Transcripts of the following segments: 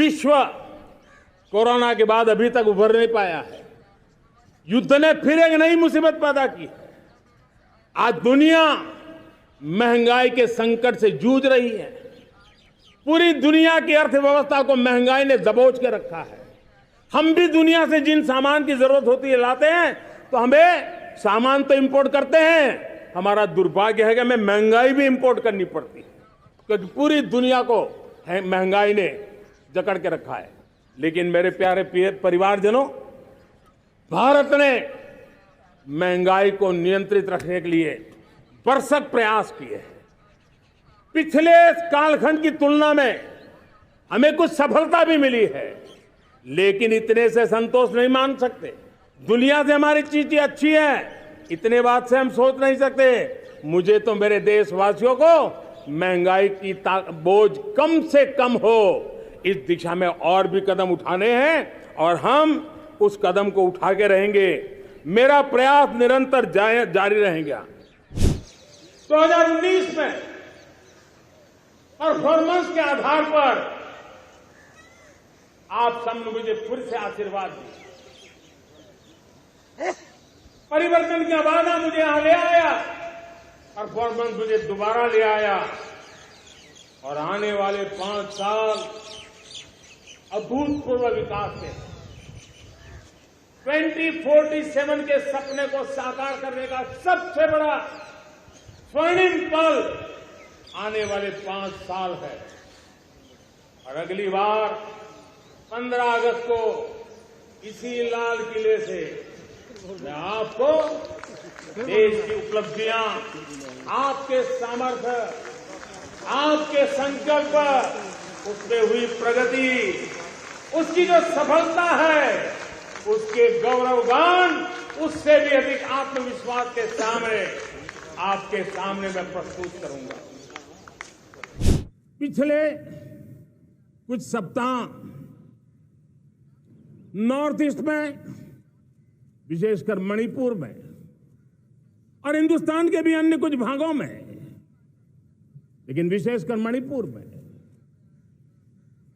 विश्व कोरोना के बाद अभी तक उभर नहीं पाया है। युद्ध ने फिर एक नई मुसीबत पैदा की। आज दुनिया महंगाई के संकट से जूझ रही है। पूरी दुनिया की अर्थव्यवस्था को महंगाई ने दबोच के रखा है। हम भी दुनिया से जिन सामान की जरूरत होती है लाते हैं, तो हमें सामान तो इंपोर्ट करते हैं। हमारा दुर्भाग्य है कि हमें महंगाई भी इंपोर्ट करनी पड़ती है, क्योंकि पूरी दुनिया को महंगाई ने जकड़ के रखा है। लेकिन मेरे प्यारे परिवारजनों, भारत ने महंगाई को नियंत्रित रखने के लिए भरसक प्रयास किए हैं। पिछले कालखंड की तुलना में हमें कुछ सफलता भी मिली है, लेकिन इतने से संतोष नहीं मान सकते। दुनिया से हमारी चीजें अच्छी है, इतने बात से हम सोच नहीं सकते। मुझे तो मेरे देशवासियों को महंगाई की बोझ कम से कम हो, इस दिशा में और भी कदम उठाने हैं और हम उस कदम को उठा के रहेंगे। मेरा प्रयास निरंतर जारी रहेगा। 2019 में परफॉर्मेंस के आधार पर आप सबने मुझे फिर से आशीर्वाद दिया। परिवर्तन का वादा मुझे यहां ले आया, परफॉर्मेंस मुझे दोबारा ले आया और आने वाले 5 साल अभूतपूर्व विकास के 2047 के सपने को साकार करने का सबसे बड़ा स्वर्णिम पल आने वाले 5 साल है। और अगली बार 15 अगस्त को इसी लाल किले से मैं आपको देश की उपलब्धियां, आपके सामर्थ्य, आपके संकल्प, उसमें हुई प्रगति, उसकी जो सफलता है, उसके गौरवगान, उससे भी अधिक आत्मविश्वास के सामने आपके सामने मैं प्रस्तुत करूंगा। पिछले कुछ सप्ताह नॉर्थ ईस्ट में, विशेषकर मणिपुर में और हिंदुस्तान के भी अन्य कुछ भागों में, लेकिन विशेषकर मणिपुर में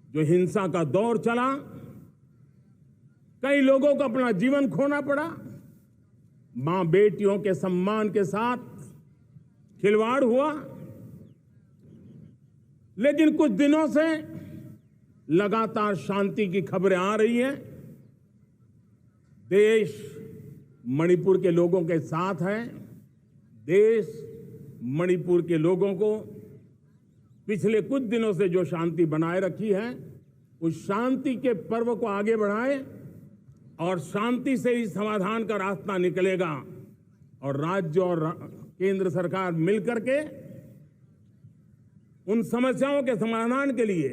जो हिंसा का दौर चला, कई लोगों को अपना जीवन खोना पड़ा, मां बेटियों के सम्मान के साथ खिलवाड़ हुआ। लेकिन कुछ दिनों से लगातार शांति की खबरें आ रही हैं। देश मणिपुर के लोगों के साथ है। देश मणिपुर के लोगों को पिछले कुछ दिनों से जो शांति बनाए रखी है, उस शांति के पर्व को आगे बढ़ाए और शांति से ही समाधान का रास्ता निकलेगा। और राज्य और केंद्र सरकार मिलकर के उन समस्याओं के समाधान के लिए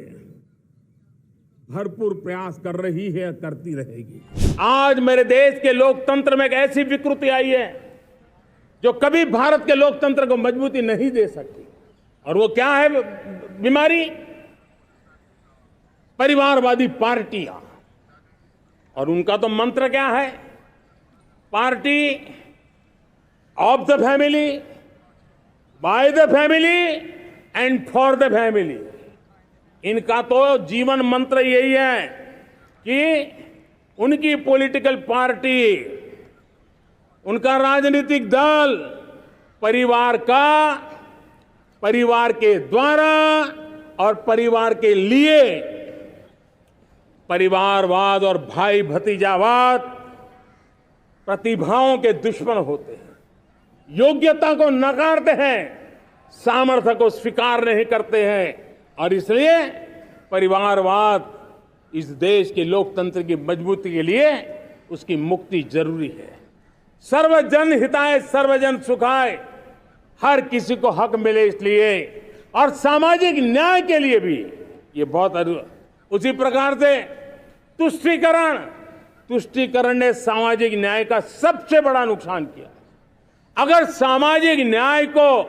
भरपूर प्रयास कर रही है, करती रहेगी। आज मेरे देश के लोकतंत्र में एक ऐसी विकृति आई है जो कभी भारत के लोकतंत्र को मजबूती नहीं दे सकती। और वो क्या है बीमारी? परिवारवादी पार्टियां। और उनका तो मंत्र क्या है? Party of the family, by the family and for the family. इनका तो जीवन मंत्र यही है कि उनकी पॉलिटिकल पार्टी, उनका राजनीतिक दल परिवार का, परिवार के द्वारा और परिवार के लिए, परिवारवाद और भाई भतीजावाद प्रतिभाओं के दुश्मन होते हैं, योग्यता को नकारते हैं, सामर्थ्य को स्वीकार नहीं करते हैं। और इसलिए परिवारवाद इस देश के लोकतंत्र की मजबूती के लिए उसकी मुक्ति जरूरी है। सर्वजन हिताय सर्वजन सुखाय, हर किसी को हक मिले इसलिए, और सामाजिक न्याय के लिए भी ये बहुत। उसी प्रकार से तुष्टीकरण ने सामाजिक न्याय का सबसे बड़ा नुकसान किया। अगर सामाजिक न्याय को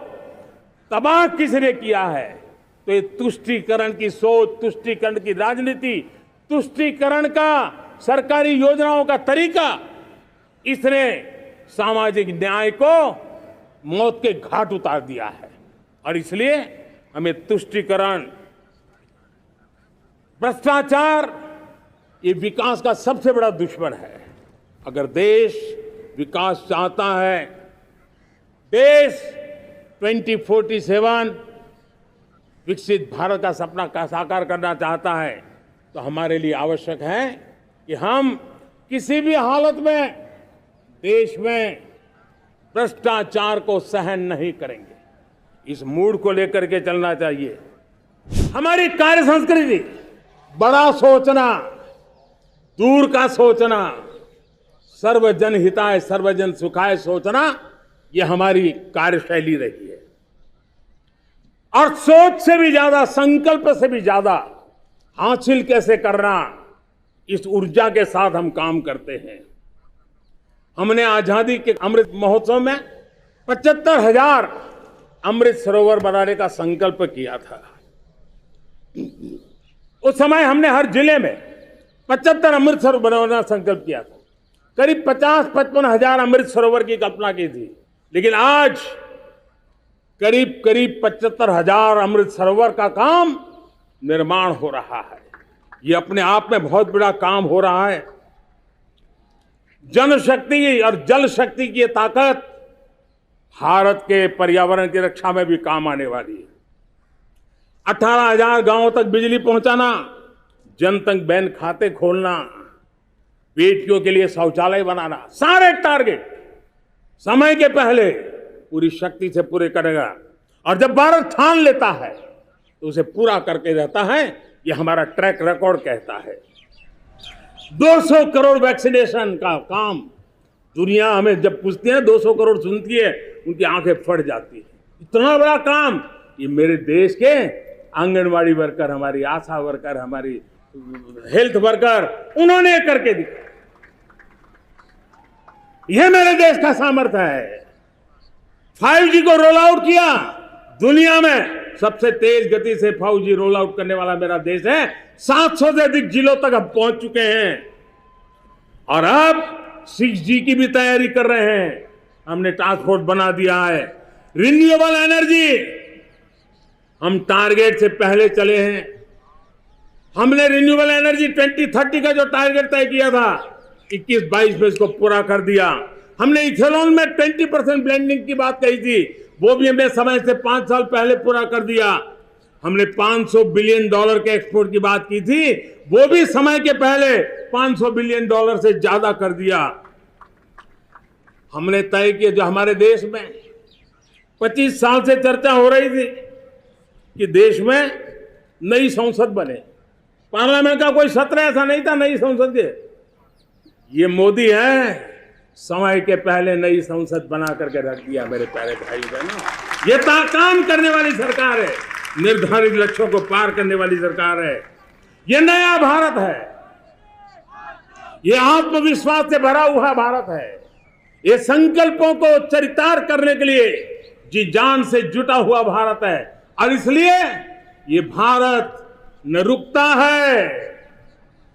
तबाह किसने किया है तो ये तुष्टीकरण की सोच, तुष्टीकरण की राजनीति, तुष्टीकरण का सरकारी योजनाओं का तरीका, इसने सामाजिक न्याय को मौत के घाट उतार दिया है। और इसलिए हमें तुष्टीकरण भ्रष्टाचार ये विकास का सबसे बड़ा दुश्मन है। अगर देश विकास चाहता है, देश 2047 विकसित भारत का सपना का साकार करना चाहता है, तो हमारे लिए आवश्यक है कि हम किसी भी हालत में देश में भ्रष्टाचार को सहन नहीं करेंगे। इस मूड को लेकर के चलना चाहिए। हमारी कार्य संस्कृति बड़ा सोचना, दूर का सोचना, सर्वजन हिताय सर्वजन सुखाय सोचना, यह हमारी कार्यशैली रही है। और सोच से भी ज्यादा, संकल्प से भी ज्यादा हासिल कैसे करना, इस ऊर्जा के साथ हम काम करते हैं। हमने आजादी के अमृत महोत्सव में 75,000 अमृत सरोवर बनाने का संकल्प किया था। उस समय हमने हर जिले में 75 अमृत सरोवर बनाने का संकल्प किया था। करीब 50-55 हजार अमृत सरोवर की कल्पना की थी, लेकिन आज करीब 75,000 अमृत सरोवर का काम निर्माण हो रहा है। ये अपने आप में बहुत बड़ा काम हो रहा है। जनशक्ति और जल शक्ति की ताकत भारत के पर्यावरण की रक्षा में भी काम आने वाली है। 18,000 गांवों तक बिजली पहुंचाना, जनधन बैंक खाते खोलना, बेटियों के लिए शौचालय बनाना, सारे टारगेट समय के पहले पूरी शक्ति से पूरे करेगा। और जब भारत ठान लेता है तो उसे पूरा करके रहता है। ये हमारा ट्रैक रिकॉर्ड कहता है। 200 करोड़ वैक्सीनेशन का काम, दुनिया हमें जब पूछती है 200 करोड़ सुनती है, उनकी आंखें फट जाती है। इतना बड़ा काम ये मेरे देश के आंगनवाड़ी वर्कर, हमारी आशा वर्कर, हमारी हेल्थ वर्कर, उन्होंने करके दिखाया। यह मेरे देश का सामर्थ्य है। 5G को रोल आउट किया, दुनिया में सबसे तेज गति से 5G रोल आउट करने वाला मेरा देश है। 700 से अधिक जिलों तक हम पहुंच चुके हैं और अब 6G की भी तैयारी कर रहे हैं। हमने टास्क फोर्स बना दिया है। रिन्यूएबल एनर्जी, हम टारगेट से पहले चले हैं। हमने रिन्यूएबल एनर्जी 2030 का जो टारगेट तय किया था, 21-22 में इसको पूरा कर दिया। हमने इथेनॉल में 20% ब्लेंडिंग की बात कही थी, वो भी हमने समय से 5 साल पहले पूरा कर दिया। हमने $500 बिलियन के एक्सपोर्ट की बात की थी, वो भी समय के पहले $500 बिलियन से ज्यादा कर दिया। हमने तय किया, जो हमारे देश में 25 साल से चर्चा हो रही थी कि देश में नई संसद बने, पार्लियामेंट का कोई सत्र ऐसा नहीं था नई संसद के। ये मोदी है, समय के पहले नई संसद बना करके रख दिया। मेरे प्यारे भाई बहनों, ये काम करने वाली सरकार है, निर्धारित लक्ष्यों को पार करने वाली सरकार है। ये नया भारत है, ये आत्मविश्वास से भरा हुआ भारत है। ये संकल्पों को चरितार्थ करने के लिए जी जान से जुटा हुआ भारत है। और इसलिए ये भारत न रुकता है,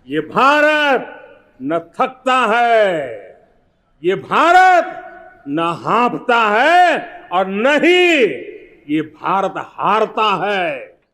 ये भारत न थकता है, ये भारत न हाँफता है और न ही ये भारत हारता है।